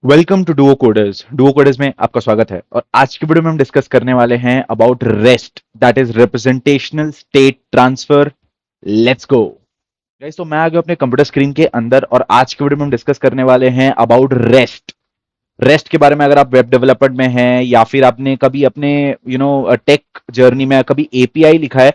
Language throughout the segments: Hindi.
Welcome to Duo Coders. Duo Coders में आपका स्वागत है और आज की वीडियो में हम डिस्कस करने वाले हैं about rest, that is representational state transfer. Let's go guys. तो मैं आ गया अपने कंप्यूटर स्क्रीन के अंदर और आज की वीडियो में हम डिस्कस करने वाले हैं अबाउट रेस्ट के बारे में। अगर आप वेब डेवलपमेंट में हैं या फिर आपने कभी अपने टेक जर्नी में कभी एपीआई लिखा है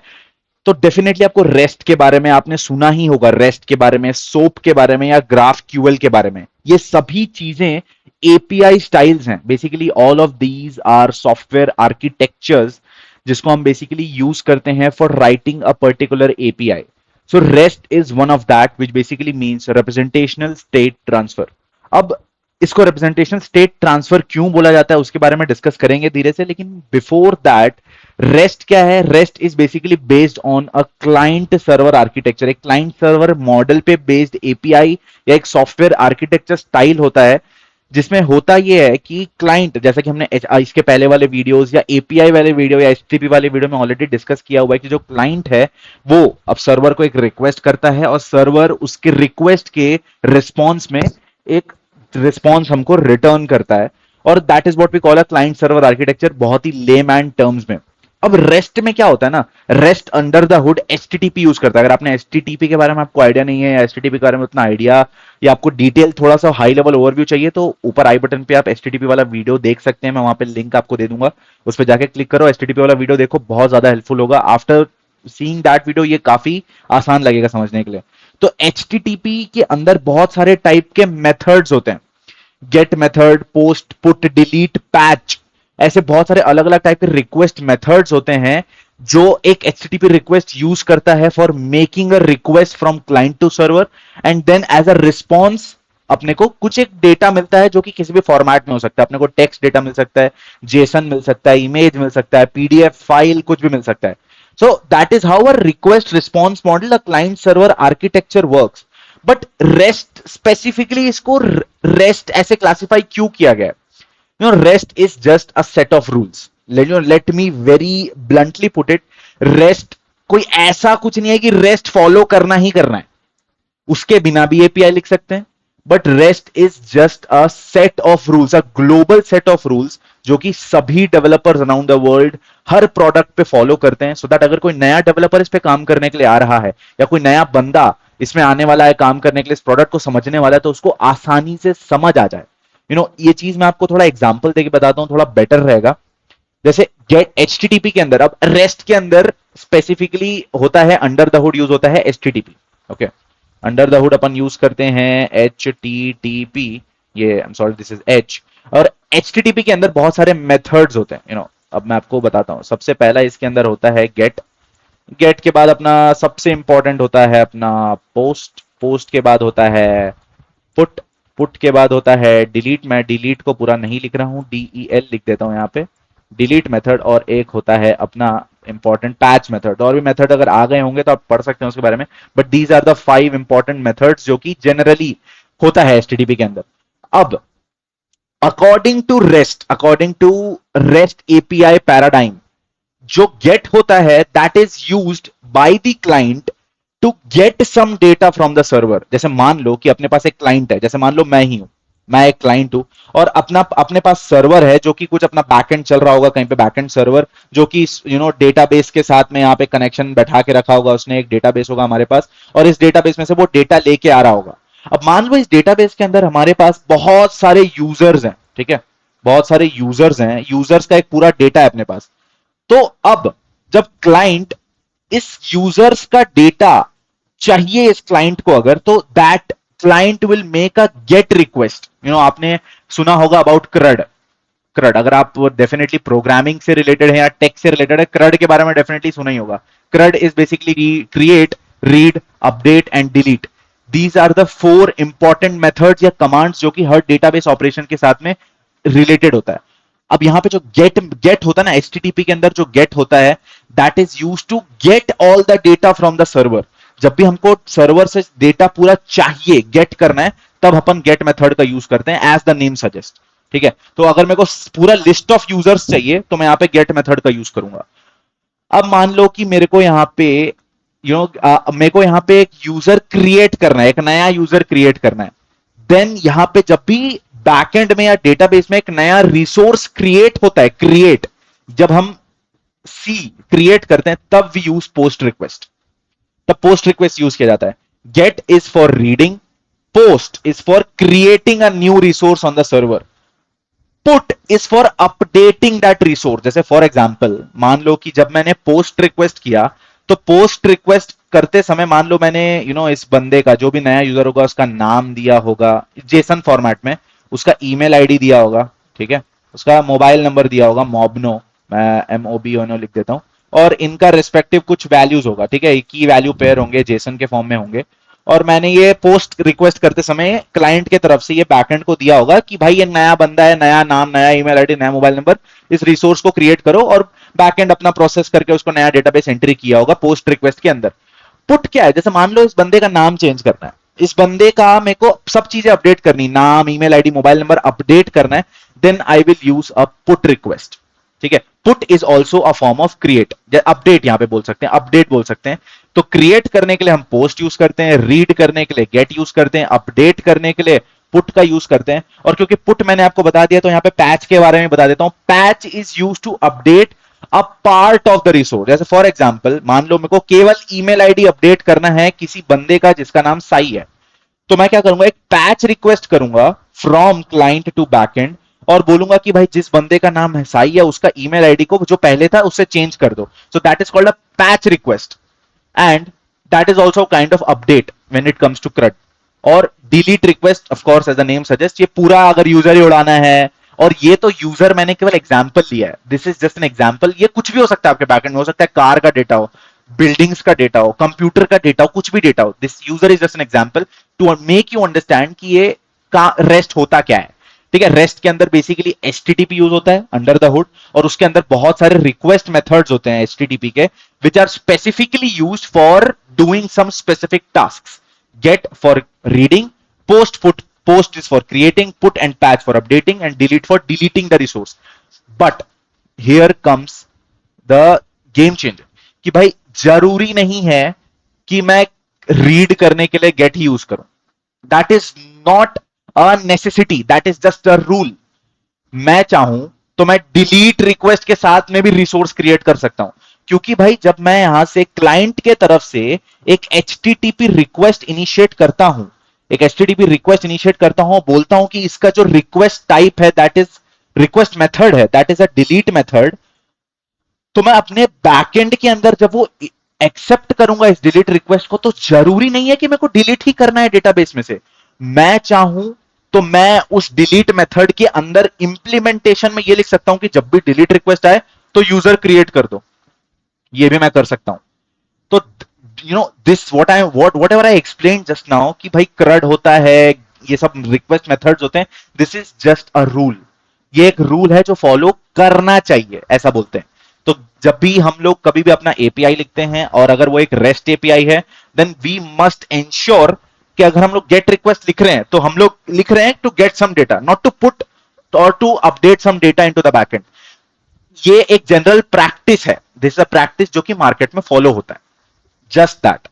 तो डेफिनेटली आपको रेस्ट के बारे में आपने सुना ही होगा, रेस्ट के बारे में, सोप के बारे में या ग्राफ क्यूएल के बारे में। ये सभी चीजें एपीआई स्टाइल्स हैं। Basically all of these are software architectures जिसको हम बेसिकली यूज करते हैं for writing a particular API. So REST is one of that which basically means representational state transfer. अब इसको रिप्रेजेंटेशनल स्टेट ट्रांसफर क्यों बोला जाता है उसके बारे में डिस्कस करेंगे धीरे से, लेकिन बिफोर दैट रेस्ट क्या है? Rest is basically based on a client server architecture. एक क्लाइंट सर्वर मॉडल पे बेस्ड एपीआई या एक सॉफ्टवेयर आर्किटेक्चर स्टाइल होता है जिसमें होता यह है कि क्लाइंट, जैसा कि हमने इसके पहले वाले वीडियोस या एपीआई वाले वीडियो या एचटीटीपी वाले वीडियो में ऑलरेडी डिस्कस किया हुआ है कि जो क्लाइंट है वो अब सर्वर को एक रिक्वेस्ट करता है और सर्वर उसके रिक्वेस्ट के रिस्पॉन्स में एक रिस्पॉन्स हमको रिटर्न करता है। और that is what we call a client server architecture, बहुत ही लेमैन टर्म्स में। अब रेस्ट में क्या होता है ना, rest under the hood HTTP use करता है। अगर आपने एचटीटीपी के बारे में आपको आइडिया नहीं है या एचटीटीपी के बारे में उतना आइडिया या आपको डिटेल थोड़ा सा हाई लेवल ओवरव्यू चाहिए तो ऊपर आई बटन पे आप एचटीटीपी वाला वीडियो देख सकते हैं। मैं वहां पे लिंक आपको दे दूंगा, उस पर जाके क्लिक करो, एचटीटीपी वाला वीडियो देखो, बहुत ज्यादा हेल्पफुल होगा। आफ्टर सीइंग दैट वीडियो ये काफी आसान लगेगा समझने के लिए। तो एचटीटीपी के अंदर बहुत सारे टाइप के मेथड्स होते हैं। Get method, post, put, delete, patch, ऐसे बहुत सारे अलग अलग टाइप के रिक्वेस्ट मेथड्स होते हैं जो एक एचटीटीपी रिक्वेस्ट यूज करता है for making a request from client to server and then as a response अपने को कुछ एक डेटा मिलता है जो कि किसी भी फॉर्मेट में हो सकता है। अपने को टेक्स्ट डेटा मिल सकता है, जेसन मिल सकता है, इमेज मिल सकता है, पीडीएफ फाइल, कुछ भी मिल सकता है। सो that is how a request response model, a client server architecture works. But rest specifically इसको रेस्ट ऐसे क्लासिफाई क्यों किया गया? Rest is just a set of rules. Let me very bluntly put it, rest कोई ऐसा कुछ नहीं है कि रेस्ट फॉलो करना ही करना है, उसके बिना भी एपीआई लिख सकते हैं। But rest is just a set of rules, a global set of rules जो कि सभी developers around the world her product पे फॉलो करते हैं, सो दैट अगर कोई नया डेवलपर इस पे काम करने के लिए आ रहा है या कोई नया बंदा इसमें आने वाला है काम करने के लिए, इस प्रोडक्ट को समझने वाला है, तो उसको आसानी से समझ आ जाए। ये चीज मैं आपको थोड़ा एग्जाम्पल देके बताता हूं, थोड़ा बेटर रहेगा। जैसे गेट एचटीटीपी के अंदर, अब रेस्ट के अंदर स्पेसिफिकली होता है अंडर द हुड यूज होता है HTTP. Okay, under the hood upon use करते हैं एच टी टी पी, ये I am sorry this is H. और एचटीटीपी के अंदर बहुत सारे मेथड्स होते हैं। अब मैं आपको बताता हूं। सबसे पहला इसके अंदर होता है गेट। गेट के बाद अपना सबसे इंपॉर्टेंट होता है अपना पोस्ट। पोस्ट के बाद होता है पुट। पुट के बाद होता है डिलीट। मैं डिलीट को पूरा नहीं लिख रहा हूं, DEL लिख देता हूं यहाँ पे, डिलीट मेथड। और एक होता है अपना इंपॉर्टेंट पैच मेथड। और भी मेथड अगर आ गए होंगे तो आप पढ़ सकते हैं उसके बारे में, but these are the 5 important methods जो कि जनरली होता है एचटीटीपी के अंदर। अब according to REST API paradigm, जो गेट होता है that is used by the client to get some data from the server. जैसे मान लो कि अपने पास एक क्लाइंट है, जैसे मान लो मैं ही हूं, मैं एक क्लाइंट हूं और अपने पास सर्वर है जो कि कुछ अपना बैकएंड चल रहा होगा कहीं पे, बैकएंड सर्वर जो कि डेटाबेस के साथ में यहाँ पे कनेक्शन बैठा के रखा होगा उसने, एक डेटाबेस होगा हमारे पास और इस डेटाबेस में से वो डेटा लेके आ रहा होगा। अब मान लो इस डेटाबेस के अंदर हमारे पास बहुत सारे यूजर्स हैं, ठीक है, बहुत सारे यूजर्स हैं, यूजर्स का एक पूरा डेटा है अपने पास। तो अब जब क्लाइंट इस यूजर्स का डेटा चाहिए इस क्लाइंट को अगर, तो that client will make a gate request. आपने सुना होगा अबाउट क्रड। क्रड अगर आप डेफिनेटली प्रोग्रामिंग से रिलेटेड है या टेक से रिलेटेड है, क्रड के बारे में डेफिनेटली सुना ही होगा। CRUD is basically create, read, update and delete. These are the 4 important methods या कमांड्स जो कि हर डेटाबेस ऑपरेशन के साथ में रिलेटेड होता है। अब यहां पे जो गेट गेट होता है ना, एचटीटीपी के अंदर जो गेट होता है that is use to get all the data from the server. जब भी हमको सर्वर से डेटा पूरा चाहिए, गेट करना है, तब अपन गेट मेथड का यूज करते हैं एज द नेम सजेस्ट। ठीक है, तो अगर मेरे को पूरा लिस्ट ऑफ यूजर्स चाहिए तो मैं यहां पे गेट मेथड का यूज करूंगा। अब मान लो कि मेरे को यहां पे मेरे को यहां पे एक यूजर क्रिएट करना है, एक नया यूजर क्रिएट करना है। देन यहां पे जब भी बैकएंड में या डेटाबेस में एक नया रिसोर्स क्रिएट होता है, क्रिएट, जब हम सी क्रिएट करते हैं तब वी यूज पोस्ट रिक्वेस्ट, तब पोस्ट रिक्वेस्ट यूज किया जाता है. Get is for reading, post is for creating a new resource on the server, put is for updating that resource. जैसे फॉर एग्जांपल मान लो कि जब मैंने पोस्ट रिक्वेस्ट किया, तो पोस्ट रिक्वेस्ट करते समय मान लो मैंने इस बंदे का, जो भी नया यूजर होगा, उसका नाम दिया होगा जेसन फॉर्मेट में, उसका ईमेल आईडी दिया होगा, ठीक है, उसका मोबाइल नंबर दिया होगा, मोबनो, मैं MOBONO लिख देता हूं, और इनका रिस्पेक्टिव कुछ वैल्यूज होगा, ठीक है, की वैल्यू पेयर होंगे, जेसन के फॉर्म में होंगे. और मैंने ये पोस्ट रिक्वेस्ट करते समय क्लाइंट के तरफ से ये बैकएंड को दिया होगा कि भाई ये नया बंदा है, नया नाम, नया ईमेल आईडी, नया मोबाइल नंबर, इस रिसोर्स को क्रिएट करो, और बैकएंड अपना प्रोसेस करके उसको नया डेटाबेस एंट्री किया होगा पोस्ट रिक्वेस्ट के अंदर. पुट क्या है, जैसे मान लो इस बंदे का नाम चेंज करना है, इस बंदे का मेरे को सब चीजें अपडेट करनी, नाम, email ID, mobile number update करना है, then I will use a put request. ठीक है, put is also a form of create, update यहां पे बोल सकते हैं, अपडेट बोल सकते हैं. तो क्रिएट करने के लिए हम पोस्ट यूज करते हैं, रीड करने के लिए गेट यूज करते हैं, अपडेट करने के लिए पुट का यूज करते हैं. और क्योंकि पुट मैंने आपको बता दिया तो यहां पे पैच के बारे में बता देता हूं. Patch is use to update a part of the resource. जैसे फॉर एग्जांपल मान लो मेरे को केवल ईमेल आईडी अपडेट करना है किसी बंदे का जिसका नाम साई है, तो मैं क्या करूंगा, एक पैच रिक्वेस्ट करूंगा फ्रॉम क्लाइंट टू बैकएंड, और बोलूंगा कि भाई जिस बंदे का नाम है साई है, उसका ईमेल आईडी को जो पहले था उससे चेंज कर दो. So that is called a patch request, and that is also kind of update when it comes to CRUD. और delete request, of course as the name suggest, ये पूरा अगर यूजर ही उड़ाना है, और ये तो यूजर मैंने केवल एग्जांपल लिया है, this is just an example. ये कुछ भी हो सकता है आपके बैकएंड में, हो सकता है कार का डेटा हो, बिल्डिंग्स का डेटा हो, कंप्यूटर का डेटा हो, कुछ भी डेटा हो. This user is just an example to make you understand कि ये का रेस्ट होता क्या है. ठीक है, रेस्ट के अंदर बेसिकली HTTP यूज होता है अंडर द हुड, और उसके अंदर बहुत सारे रिक्वेस्ट मेथड्स होते हैं HTTP के, which are specifically used for doing some specific tasks. Get for reading, post is for creating, put and patch for updating, and delete for deleting the resource. But here comes the game changer कि भाई जरूरी नहीं है कि मैं रीड करने के लिए गेट ही यूज करूं. That is not a necessity, that is just a rule. मैं चाहूं तो मैं डिलीट रिक्वेस्ट के साथ में भी रिसोर्स क्रिएट कर सकता हूं, क्योंकि भाई जब मैं यहां से क्लाइंट के तरफ से एक HTTP रिक्वेस्ट इनिशिएट करता हूं, एक HTTP रिक्वेस्ट इनिशिएट करता हूं, बोलता हूं कि इसका जो रिक्वेस्ट टाइप है, दैट इज रिक्वेस्ट मेथड है, that is a delete method, तो मैं अपने बैकएंड के अंदर जब वो एक्सेप्ट करूंगा इस डिलीट रिक्वेस्ट को, तो जरूरी नहीं है कि मेरे को डिलीट ही करना है डेटाबेस में से. मैं चाहूं तो मैं उस डिलीट मेथड के अंदर इंप्लीमेंटेशन में ये लिख सकता हूं कि जब भी डिलीट रिक्वेस्ट आए तो यूजर क्रिएट कर दो. ये भी मैं कर सकता हूं. तो this what ever I explain just now कि भाई CRUD होता है, ये सब रिक्वेस्ट मेथड्स होते हैं, this is just a rule. ये एक रूल है जो फॉलो करना चाहिए, ऐसा बोलते हैं. तो जब भी हम लोग कभी भी अपना API लिखते हैं, और अगर वो एक REST API है, देन वी मस्ट एंश्योर कि अगर हम लोग गेट रिक्वेस्ट लिख रहे हैं तो हम लोग लिख रहे हैं to get some data, not to put और to update some data into the backend. ये एक जनरल प्रैक्टिस है, दिस इज अ प्रैक्टिस जो कि मार्केट में फॉलो होता है, जस्ट दैट.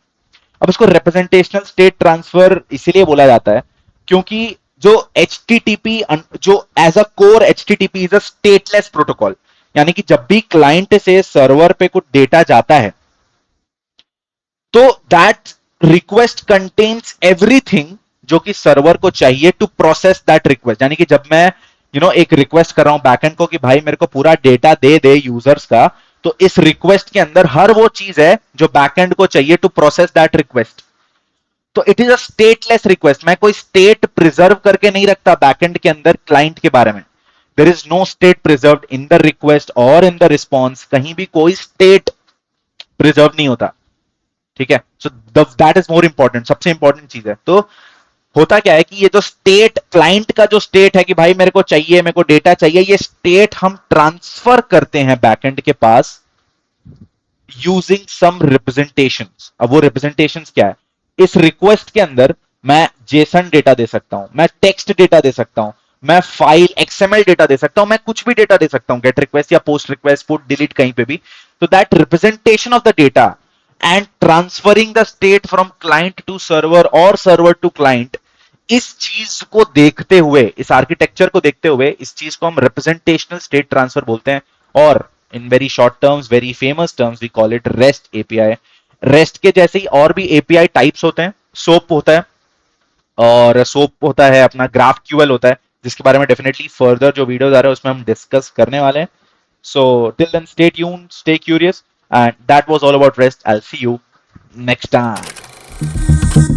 अब इसको रिप्रेजेंटेशनल स्टेट ट्रांसफर इसीलिए बोला जाता है क्योंकि जो HTTP, जो as a core HTTP is a stateless protocol. यानी कि जब भी क्लाइंट से सर्वर पे कुछ डेटा जाता है, तो दैट रिक्वेस्ट कंटेन्स एवरीथिंग जो कि सर्वर को चाहिए टू प्रोसेस दैट रिक्वेस्ट. यानी कि जब मैं एक रिक्वेस्ट कर रहा हूं बैकएंड को कि भाई मेरे को पूरा डेटा दे दे यूजर्स का, तो इस रिक्वेस्ट के अंदर हर वो चीज है जो बैकएंड को चाहिए टू प्रोसेस दैट रिक्वेस्ट. तो it is a stateless request. मैं कोई स्टेट प्रिजर्व करके नहीं रखता बैकएंड के अंदर क्लाइंट के बारे में. There is no state preserved in the request और इन द रिस्पॉन्स. कहीं भी कोई स्टेट प्रिजर्व नहीं होता. ठीक है, सो दैट इज मोर इंपॉर्टेंट, सबसे इंपॉर्टेंट चीज है. तो होता क्या है कि ये जो स्टेट, क्लाइंट का जो स्टेट है कि भाई मेरे को चाहिए, मेरे को डेटा चाहिए, ये स्टेट हम ट्रांसफर करते हैं बैकएंड के पास यूजिंग सम रिप्रेजेंटेशंस. अब वो रिप्रेजेंटेशंस क्या है, इस रिक्वेस्ट के अंदर मैं जेसन डेटा दे सकता हूं, मैं टेक्स्ट डेटा दे सकता हूं, मैं फाइल XML डेटा दे सकता हूं, मैं कुछ भी डेटा दे सकता हूं, गेट रिक्वेस्ट या पोस्ट रिक्वेस्ट, पुट, डिलीट, कहीं पे भी. तो that representation of the data and transferring the state from client to server or server to client इस चीज को देखते हुए, इस आर्किटेक्चर को देखते हुए, इस चीज को हम रिप्रेजेंटेशनल स्टेट ट्रांसफर बोलते हैं, और in very short terms, very famous terms, we call it REST API. REST के जैसे ही और भी एपीआई टाइप्स होते हैं। सोप होता है, और सोप होता है अपना, ग्राफ क्यूएल होता है, जिसके बारे में डेफिनेटली फर्दर जो वीडियोस आ रहे हैं उसमें हम डिस्कस करने वाले हैं। So till then stay tuned, stay curious, and that was all about REST. I will see you next time.